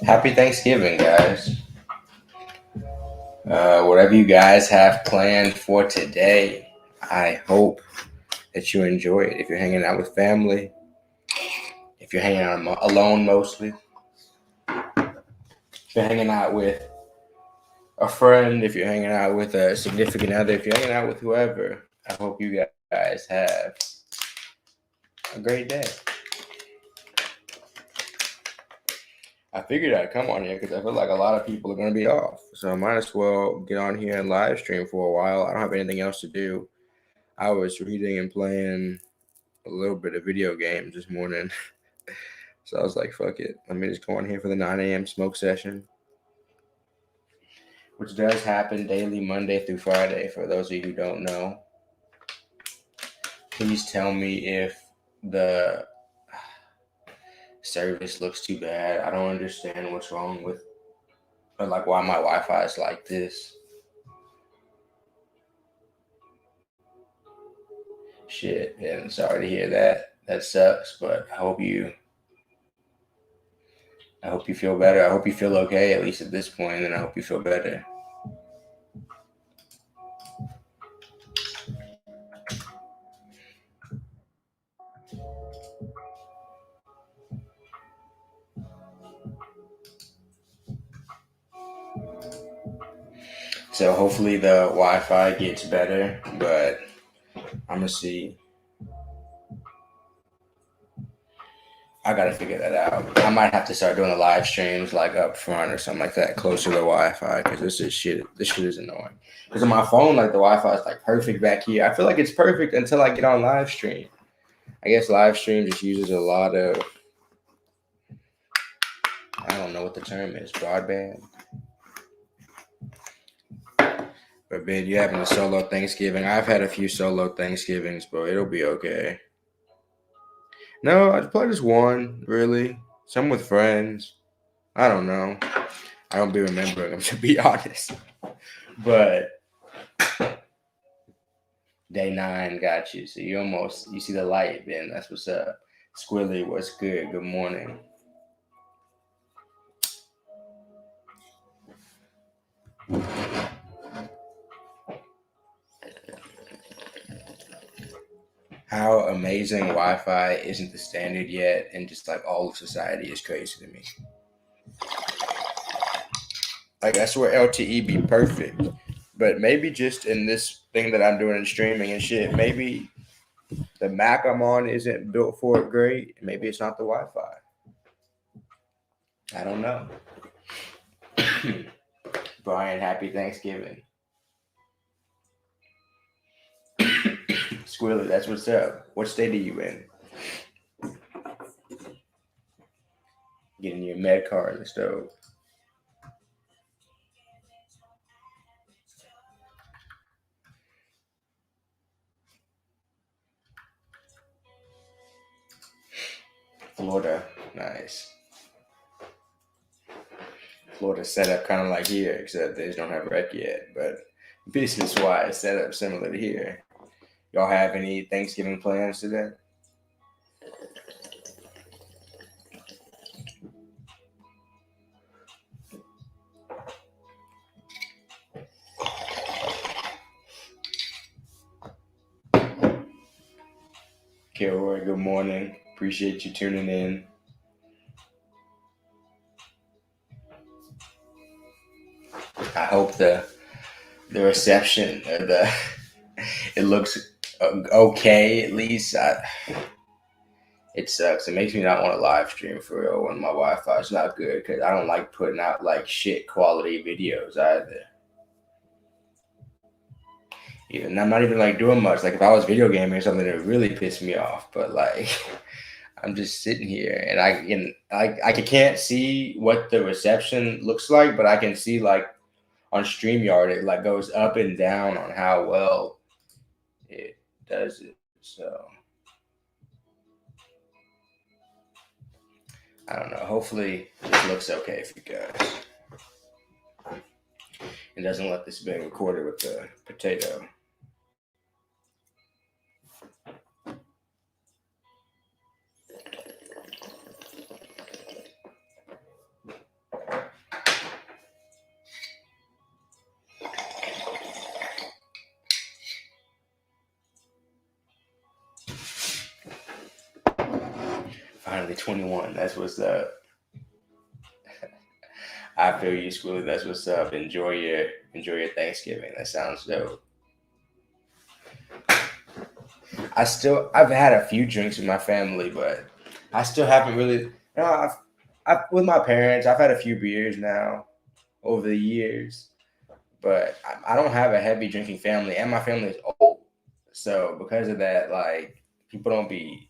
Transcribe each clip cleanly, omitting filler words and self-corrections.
Happy Thanksgiving, guys. Whatever you guys have planned for today, I hope that you enjoy it. If you're hanging out with family, if you're hanging out alone mostly, if you're hanging out with a friend, if you're hanging out with a significant other, if you're hanging out with whoever, I hope you guys have a great day. I figured I'd come on here because I feel like a lot of people are going to be off. So I might as well get on here and live stream for a while. I don't have anything else to do. I was reading and playing a little bit of video games this morning. So I was like, fuck it. Let me just go on here for the 9 a.m. smoke session, which does happen daily, Monday through Friday, for those of you who don't know. Please tell me if the service looks too bad. I don't understand what's wrong with, or like why my Wi-Fi is like this. Shit, and sorry to hear that. That sucks, but I hope you feel better. I hope you feel okay, at least at this point, and I hope you feel better. So hopefully the Wi-Fi gets better, but I'm gonna see. I gotta figure that out. I might have to start doing the live streams like up front or something like that, closer to the Wi-Fi, because this is shit. This shit is annoying. Because on my phone, like the Wi-Fi is like perfect back here. I feel like it's perfect until I get on live stream. I guess live stream just uses a lot of, I don't know what the term is, broadband. But Ben, you having a solo Thanksgiving? I've had a few solo Thanksgivings, but it'll be okay. No, I probably just one, really. Some with friends. I don't know. I don't be remembering them to be honest. But day 9 got you. So you see the light, Ben. That's what's up. Squilly, what's good? Good morning. How amazing Wi-Fi isn't the standard yet, and just like all of society is crazy to me. Like I swear LTE be perfect, but maybe just in this thing that I'm doing in streaming and shit, maybe the Mac I'm on isn't built for it great. Maybe it's not the Wi-Fi. I don't know. Brian, happy Thanksgiving. Squirrely, that's what's up. What state are you in? Getting your med car in the stove. Florida, nice. Florida set up kind of like here, except they just don't have rec yet. But business wise, set up similar to here. Y'all have any Thanksgiving plans today? Kilroy, good morning. Appreciate you tuning in. I hope the reception or the it looks okay at least. It sucks. It makes me not want to live stream for real when my Wi-Fi is not good because I don't like putting out like shit quality videos either. And I'm not even like doing much. Like if I was video gaming or something, it would really piss me off. But like I'm just sitting here and I can't see what the reception looks like, but I can see like on StreamYard it like goes up and down on how well it does it. So I don't know. Hopefully it looks okay for you guys. It doesn't let this being recorded with the potato. Finally 21. That's what's up. I feel you, Schoolie. That's what's up. Enjoy your Thanksgiving. That sounds dope. I've had a few drinks with my family, but I still haven't really. With my parents, I've had a few beers now over the years, but I don't have a heavy drinking family, and my family is old. So because of that, like people don't be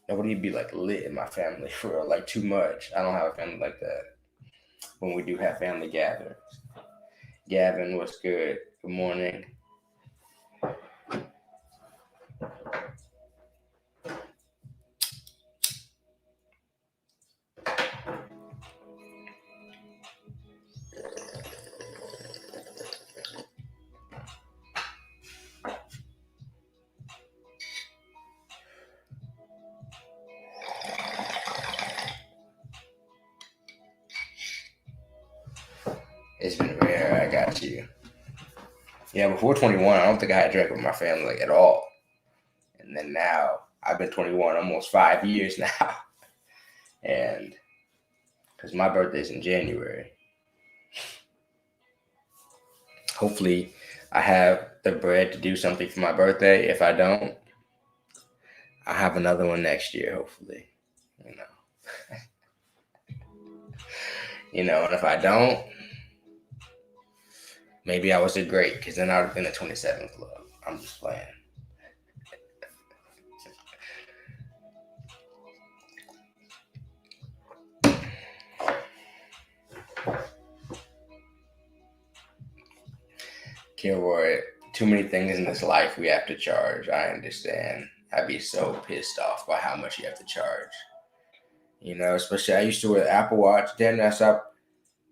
nobody be like lit in my family for like too much. I don't have a family like that. When we do have family gatherings, Gavin, what's good? Good morning. It's been rare. I got you. Yeah, before 21, I don't think I had drank with my family like, at all. And then now I've been 21 almost 5 years now. And because my birthday's in January, hopefully I have the bread to do something for my birthday. If I don't, I have another one next year, hopefully. You know. And if I don't, maybe I was a great, because then I would have been a 27th club. I'm just playing. Kilroy, too many things in this life we have to charge. I understand. I'd be so pissed off by how much you have to charge. Especially I used to wear the Apple Watch. Then I stopped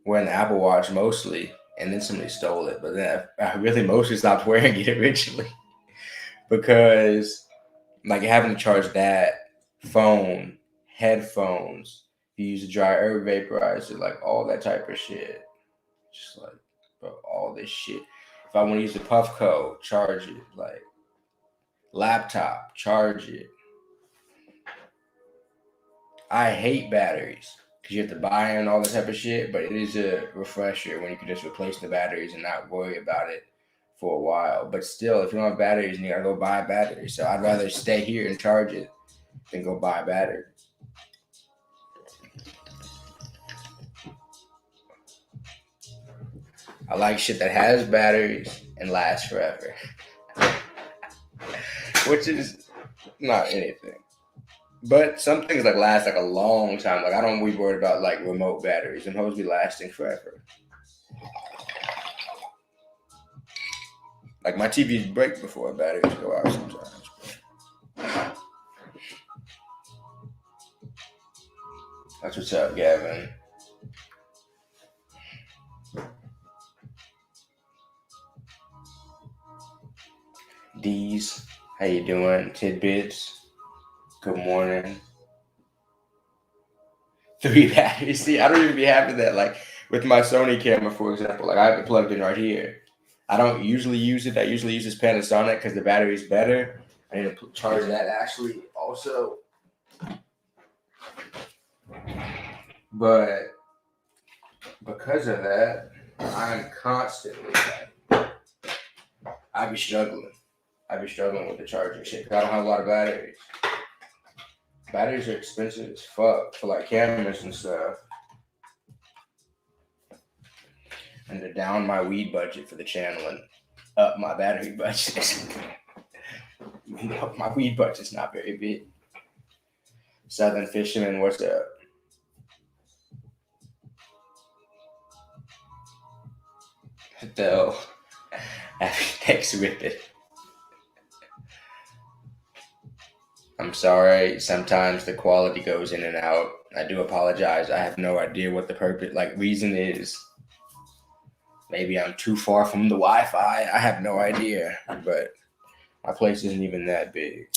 wearing the Apple Watch mostly, and then somebody stole it. But then I really mostly stopped wearing it originally because, like, having to charge that phone, headphones, you use a dry herb vaporizer, like all that type of shit. Just like, bro, all this shit. If I want to use the Puffco, charge it. Like, laptop, charge it. I hate batteries because you have to buy and all that type of shit, but it is a refresher when you can just replace the batteries and not worry about it for a while. But still, if you don't have batteries, then you gotta go buy a battery. So I'd rather stay here and charge it than go buy a battery. I like shit that has batteries and lasts forever, which is not anything. But some things like last like a long time. Like I don't be worried about like remote batteries. Them supposed to be lasting forever. Like my TVs break before batteries go out sometimes. That's what's up, Gavin. D's, how you doing? Tidbits, good morning. 3 batteries. See, I don't even be having that. Like with my Sony camera, for example, like I have it plugged in right here. I don't usually use it. I usually use this Panasonic because the battery is better. I need to charge that actually also. But because of that, I'm constantly I be struggling. With the charging shit because I don't have a lot of batteries. Batteries are expensive as fuck for like cameras and stuff. And to down my weed budget for the channel and up my battery budget. My weed budget's not very big. Southern Fisherman, what's up? Though, thanks, Rip I'm sorry. Sometimes the quality goes in and out. I do apologize. I have no idea what the reason is. Maybe I'm too far from the Wi-Fi. I have no idea. But my place isn't even that big.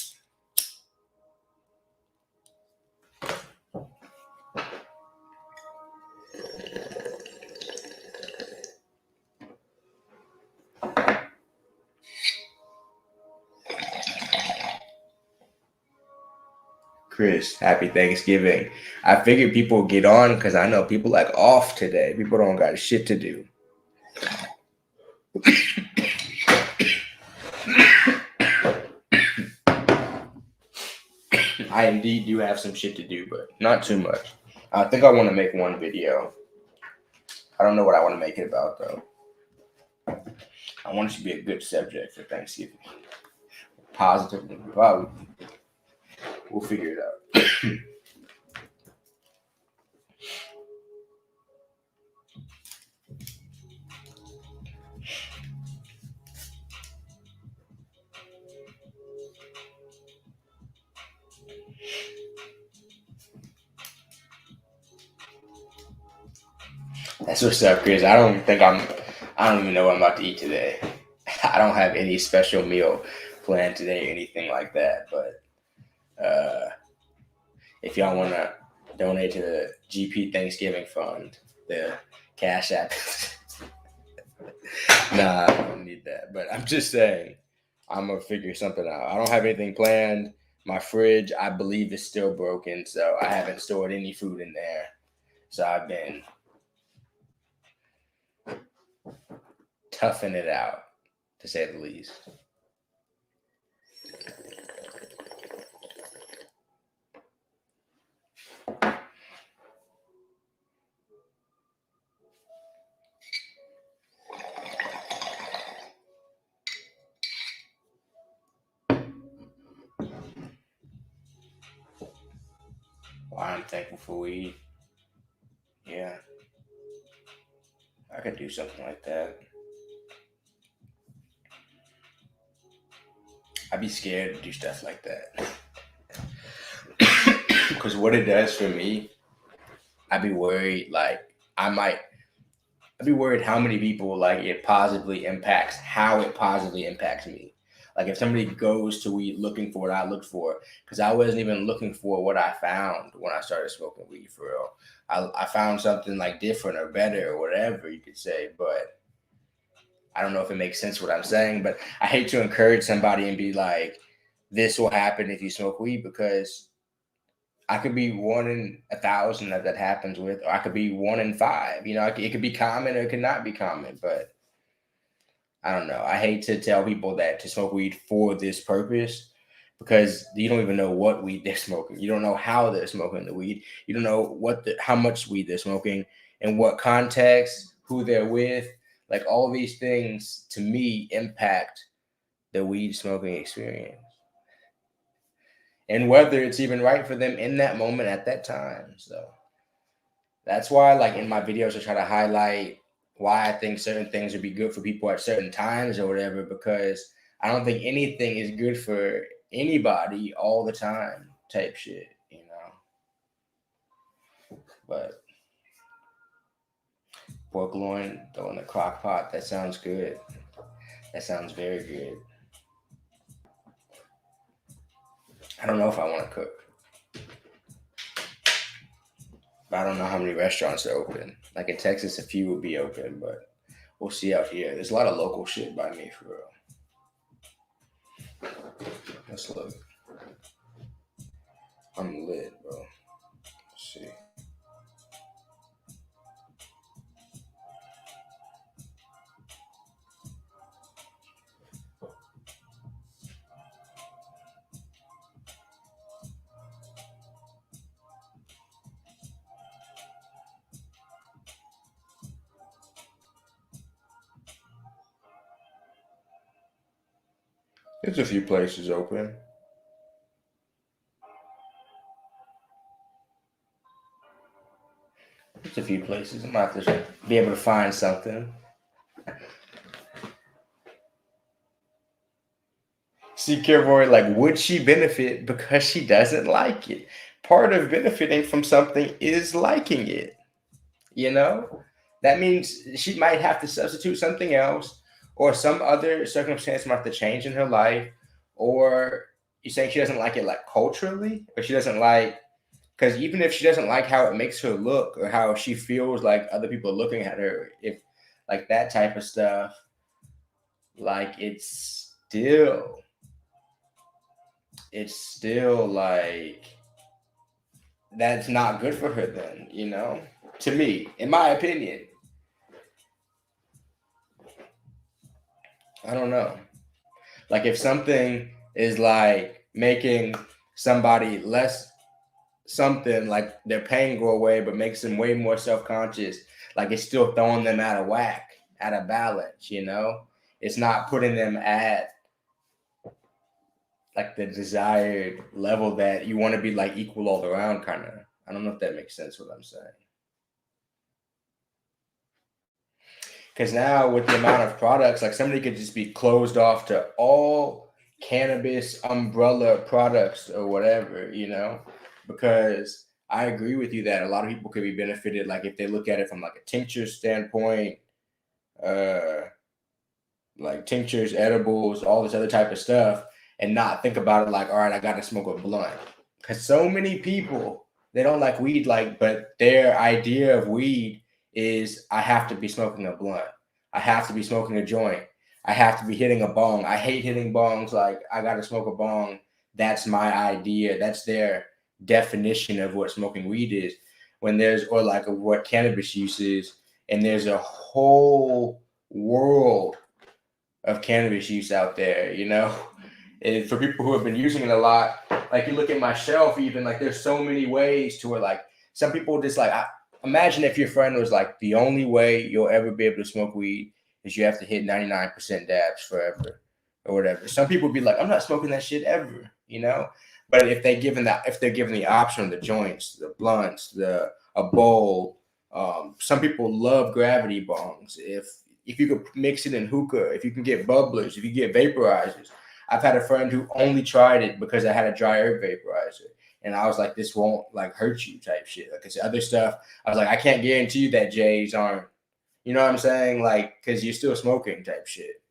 Chris, happy Thanksgiving. I figured people would get on because I know people like off today. People don't got shit to do. I indeed do have some shit to do, but not too much. I think I want to make one video. I don't know what I want to make it about though. I want it to be a good subject for Thanksgiving. Positive, probably. We'll figure it out. That's what's up, Chris. I don't even know what I'm about to eat today. I don't have any special meal planned today or anything like that. But if y'all want to donate to the GP Thanksgiving Fund, the Cash App. Nah, I don't need that. But I'm just saying, I'm going to figure something out. I don't have anything planned. My fridge, I believe, is still broken. So I haven't stored any food in there. So I've been toughing it out, to say the least. Why I'm thankful for weed. Yeah. I could do something like that. I'd be scared to do stuff like that. Because what it does for me, I'd be worried, like, I'd be worried how many people, like, how it positively impacts me. Like, if somebody goes to weed looking for what I looked for, because I wasn't even looking for what I found when I started smoking weed, for real. I found something, like, different or better or whatever you could say, but I don't know if it makes sense what I'm saying, but I hate to encourage somebody and be like, this will happen if you smoke weed, because I could be 1 in 1,000 that happens with, or I could be 1 in 5. You know, it could be common or it could not be common, but I don't know. I hate to tell people that to smoke weed for this purpose, because you don't even know what weed they're smoking. You don't know how they're smoking the weed. You don't know how much weed they're smoking, in what context, who they're with. Like, all these things to me impact the weed smoking experience, and whether it's even right for them in that moment at that time. So that's why, like, in my videos, I try to highlight why I think certain things would be good for people at certain times or whatever, because I don't think anything is good for anybody all the time type shit, you know. But pork loin, throw in the crock pot, that sounds good. That sounds very good. I don't know if I want to cook. But I don't know how many restaurants are open. Like, in Texas, a few will be open, but we'll see out here. There's a lot of local shit by me, for real. Let's look. I'm lit, bro. Let's see. There's a few places open. There's a few places. I might have to be able to find something. See, Kilroy, like, would she benefit because she doesn't like it? Part of benefiting from something is liking it. You know, that means she might have to substitute something else, or some other circumstance might have to change in her life, or you saying she doesn't like it, like, culturally, or she doesn't like, because even if she doesn't like how it makes her look or how she feels like other people are looking at her, if, like, that type of stuff, like, it's still like that's not good for her then, you know? To me, in my opinion. I don't know. Like if something is like making somebody less something, like their pain go away, but makes them way more self-conscious, like it's still throwing them out of whack, out of balance, you know? It's not putting them at like the desired level that you want to be like equal all around kind of. I don't know if that makes sense what I'm saying. Because now with the amount of products, like somebody could just be closed off to all cannabis umbrella products or whatever, you know? Because I agree with you that a lot of people could be benefited, like if they look at it from like a tincture standpoint, uh, like tinctures, edibles, all this other type of stuff, and not think about it like, all right, I got to smoke a blunt. Because so many people, they don't like weed, like, but their idea of weed is I have to be smoking a blunt. I have to be smoking a joint. I have to be hitting a bong. I hate hitting bongs. Like, I got to smoke a bong. That's my idea. That's their definition of what smoking weed is. When there's, or like what cannabis use is, and there's a whole world of cannabis use out there, you know? And for people who have been using it a lot, like you look at my shelf, even like there's so many ways to it. Like some people just like, imagine if your friend was like, the only way you'll ever be able to smoke weed is you have to hit 99% dabs forever or whatever. Some people would be like, I'm not smoking that shit ever, you know? But if they're given the option, the joints, the blunts, a bowl, some people love gravity bongs. If you could mix it in hookah, if you can get bubblers, if you get vaporizers. I've had a friend who only tried it because I had a dry herb vaporizer. And I was like, this won't like hurt you type shit. Like it's other stuff. I was like, I can't guarantee you that J's aren't, you know what I'm saying? Like, cause you're still smoking type shit.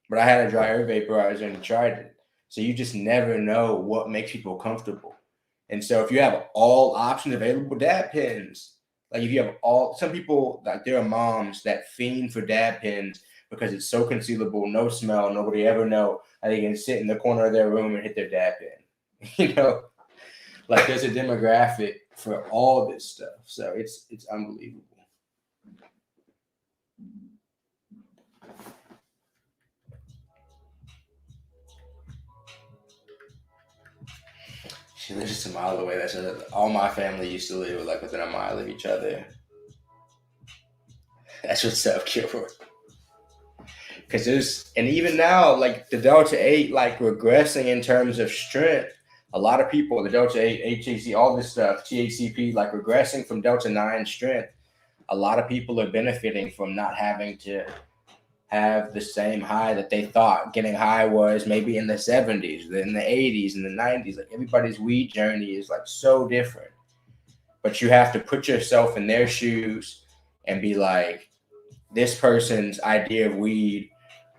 But I had a dry herb vaporizer and tried it. So you just never know what makes people comfortable. And so if you have all options available, dab pens, like if you have all, some people, like there are moms that fiend for dab pens because it's so concealable, no smell, nobody ever know. And they can sit in the corner of their room and hit their dab pen. You know, like there's a demographic for all this stuff. So it's unbelievable. She lives just a mile away. That's all my family used to live like within a mile of each other. That's what's up, Kilroy. Because there's, and even now, like the Delta 8, like regressing in terms of strength. A lot of people, the Delta 8, HAC, all this stuff, THCP, like regressing from Delta 9 strength. A lot of people are benefiting from not having to have the same high that they thought getting high was maybe in the 70s, in the 80s, in the 90s. Like everybody's weed journey is like so different. But you have to put yourself in their shoes and be like, this person's idea of weed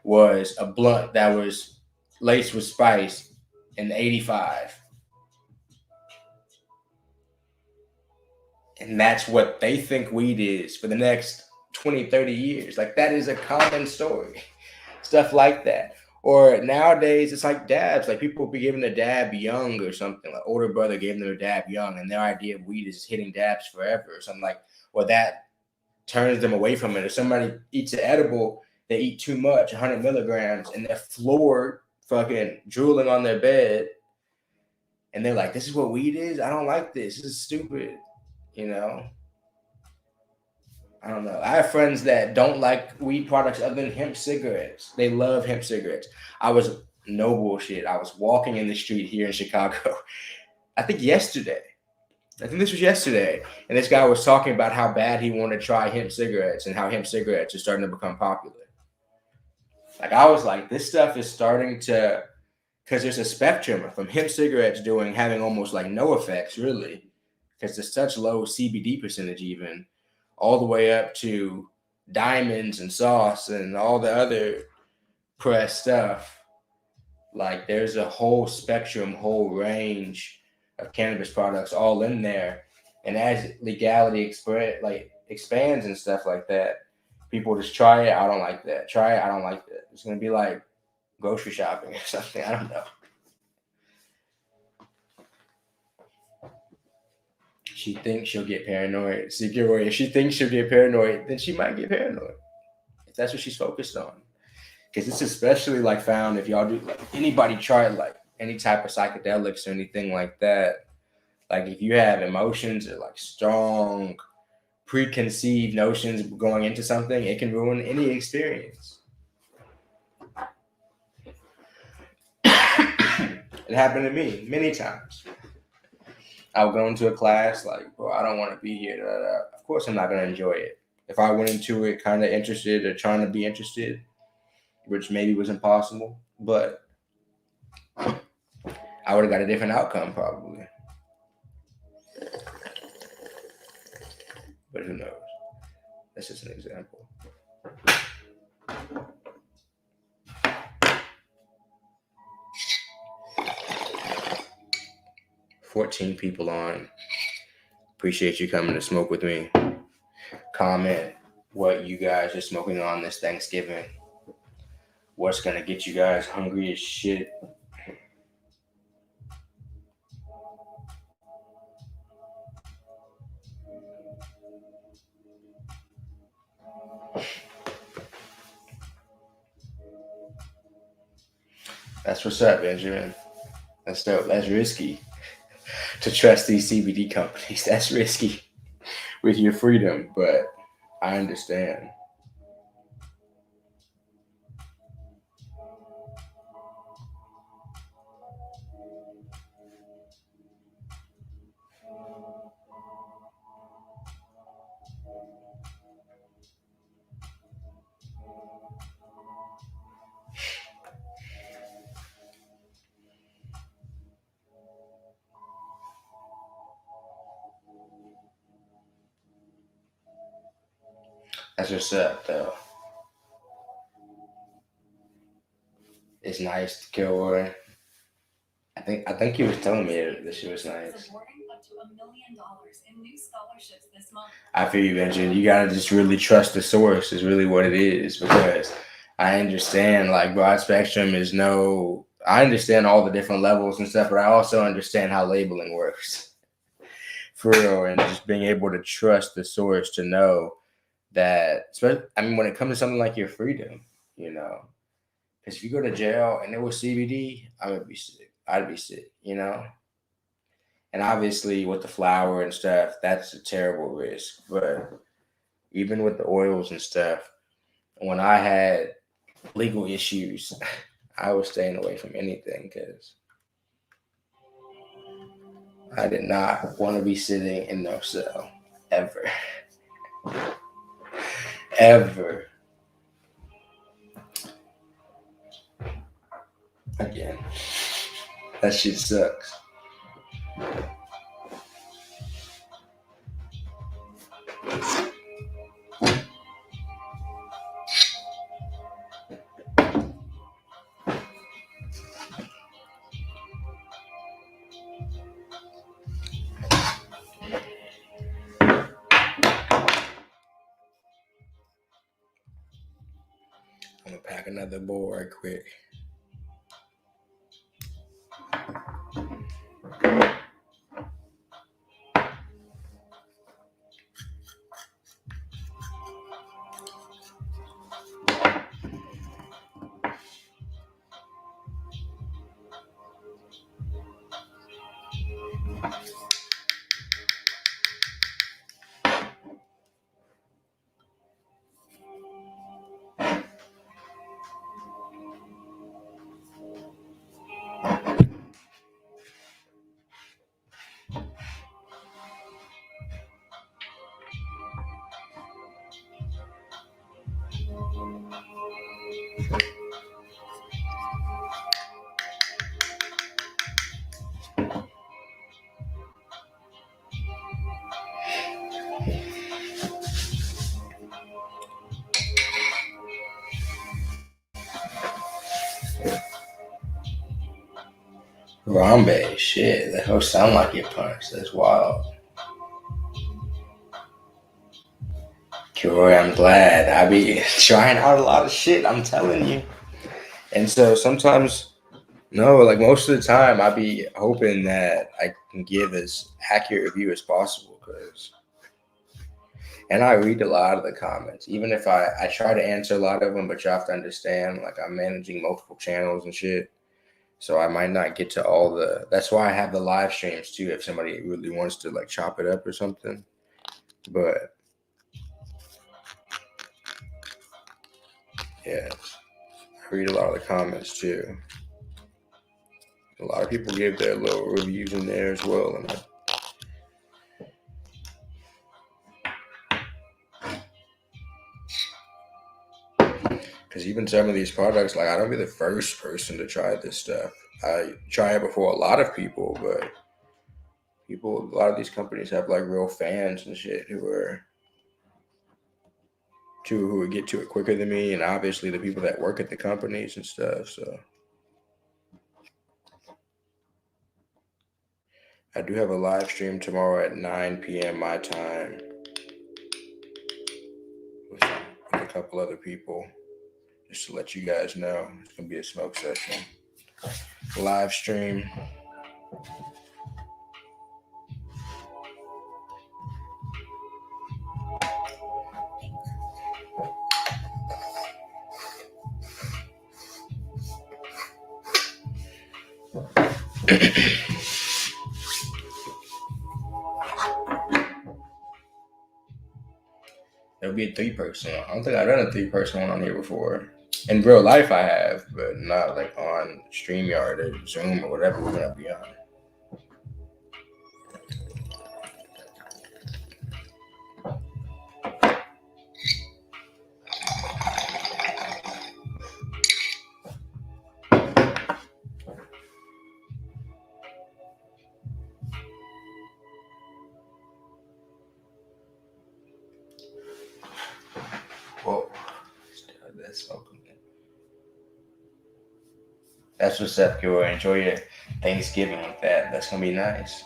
was a blunt that was laced with spice in 85. And that's what they think weed is for the next 20, 30 years. Like that is a common story. Stuff like that. Or nowadays it's like dabs. Like people will be giving a dab young or something. Like older brother gave them a dab young, and their idea of weed is hitting dabs forever or something like, or that turns them away from it. If somebody eats an edible, they eat too much, 100 milligrams, and they're floored, fucking drooling on their bed, and they're like, "This is what weed is. I don't like this. This is stupid." You know, I don't know. I have friends that don't like weed products other than hemp cigarettes. They love hemp cigarettes. I was no bullshit. I was walking in the street here in Chicago. I think yesterday. I think this was yesterday, and this guy was talking about how bad he wanted to try hemp cigarettes and how hemp cigarettes are starting to become popular. Like I was like, this stuff is starting to, because there's a spectrum from hemp cigarettes doing having almost like no effects really, because there's such low CBD percentage even, all the way up to diamonds and sauce and all the other pressed stuff. Like there's a whole spectrum, whole range of cannabis products all in there. And as legality expands and stuff like that, people just try it. I don't like that. Try it. I don't like that. It's gonna be like grocery shopping or something. I don't know. she thinks she'll get paranoid. Secure, if she thinks she'll get paranoid, then she might get paranoid. If that's what she's focused on. Because it's especially like found if y'all do like anybody try like any type of psychedelics or anything like that. Like if you have emotions or like strong preconceived notions going into something, it can ruin any experience. It happened to me many times. I would go into a class like, bro, I don't want to be here. Da, da, da. Of course, I'm not going to enjoy it. If I went into it kind of interested or trying to be interested, which maybe was impossible, but I would have got a different outcome probably. But who knows? That's just an example. 14 people on. Appreciate you coming to smoke with me. Comment what you guys are smoking on this Thanksgiving. What's gonna get you guys hungry as shit? That's what's up, Benjamin. That's dope. That's risky to trust these CBD companies. That's risky with your freedom, but I understand. That's what's up, though. It's nice to Kilroy. I think he was telling me that shit was nice. Awarding up to $1 million in new scholarships this month. I feel you, Benjamin. You gotta just really trust the source. Is really what it is, because I understand like broad spectrum is no. I understand all the different levels and stuff, but I also understand how labeling works for real, and just being able to trust the source to know that. I mean, when it comes to something like your freedom, you know, because if you go to jail and it was CBD, I would be sick. I'd be sick, you know. And obviously, with the flour and stuff, that's a terrible risk. But even with the oils and stuff, when I had legal issues, I was staying away from anything because I did not want to be sitting in no cell ever. Ever. Again, that shit sucks. I'm gonna pack another bowl right quick. Harambe, shit, that whole sound like it punched. That's wild. Kilroy, I'm glad. I be trying out a lot of shit, I'm telling you. And so sometimes, no, like most of the time, I be hoping that I can give as accurate a view as possible. And I read a lot of the comments, even if I try to answer a lot of them, but you have to understand, like, I'm managing multiple channels and shit. So I might not get to all the. That's why I have the live streams too. If somebody really wants to like chop it up or something, but yeah, I read a lot of the comments too. A lot of people give their little reviews in there as well, and because even some of these products, like, I don't be the first person to try this stuff. I try it before a lot of people, but a lot of these companies have like real fans and shit who would get to it quicker than me, and obviously the people that work at the companies and stuff. So I do have a live stream tomorrow at 9 p.m. my time with a couple other people, just to let you guys know. It's gonna be a smoke session live stream. It'll be a 3-person. I don't think I've done a 3-person one on here before. In real life, I have, but not like on StreamYard or Zoom or whatever we're gonna be on. Whoa, that's smoking. That's what's up, Joy. Enjoy your Thanksgiving with that. That's gonna be nice.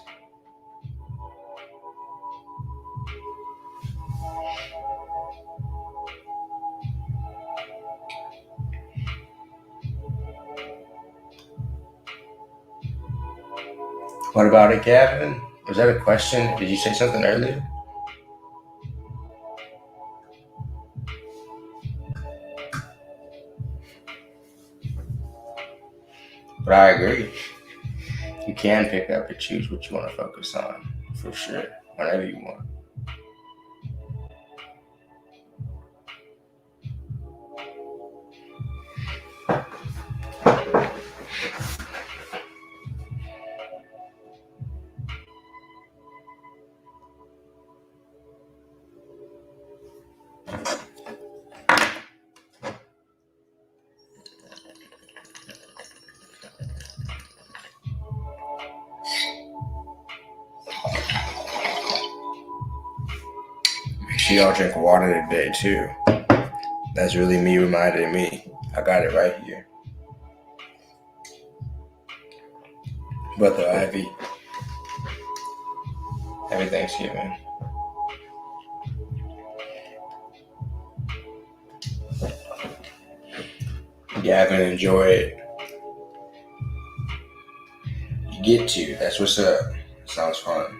What about it, Gavin? Was that a question? Did you say something earlier? But I agree. You can pick up and choose what you want to focus on, for sure, whenever you want. Make sure y'all drink water today, too. That's really me reminding me. I got it right here. Brother Ivy. Happy Thanksgiving. Gavin, enjoy it. You get to. That's what's up. Sounds fun.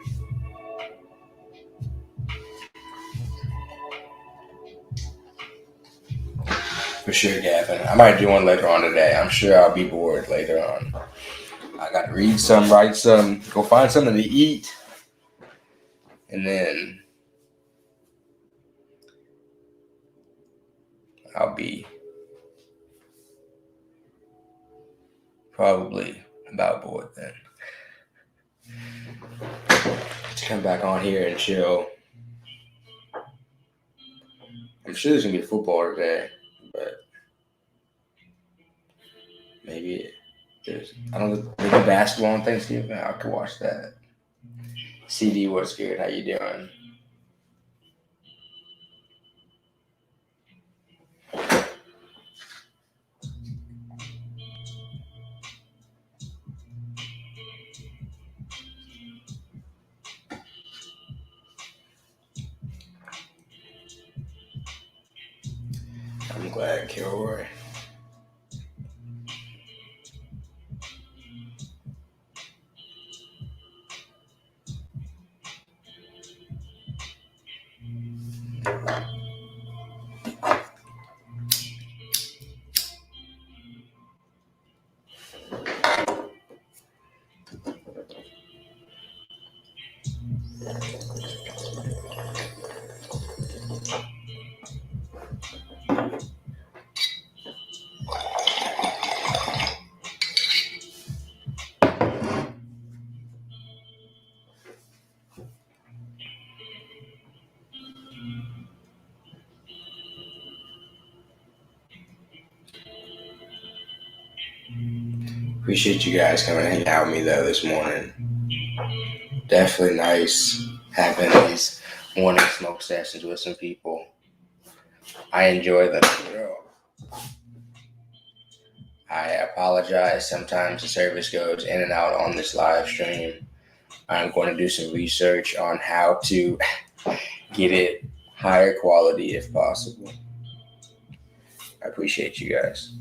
For sure, Gavin. I might do one later on today. I'm sure I'll be bored later on. I gotta read some, write some, go find something to eat, and then I'll be probably about bored then. Let's come back on here and chill. I'm sure there's gonna be football today, but maybe there's. I don't know. Maybe basketball on Thanksgiving. I could watch that. CD, what's good? How you doing? I'm glad, Kilroy. Appreciate you guys coming and hang out with me though this morning. Definitely nice having these morning smoke sessions with some people. I enjoy them. I apologize. Sometimes the service goes in and out on this live stream. I'm going to do some research on how to get it higher quality if possible. I appreciate you guys.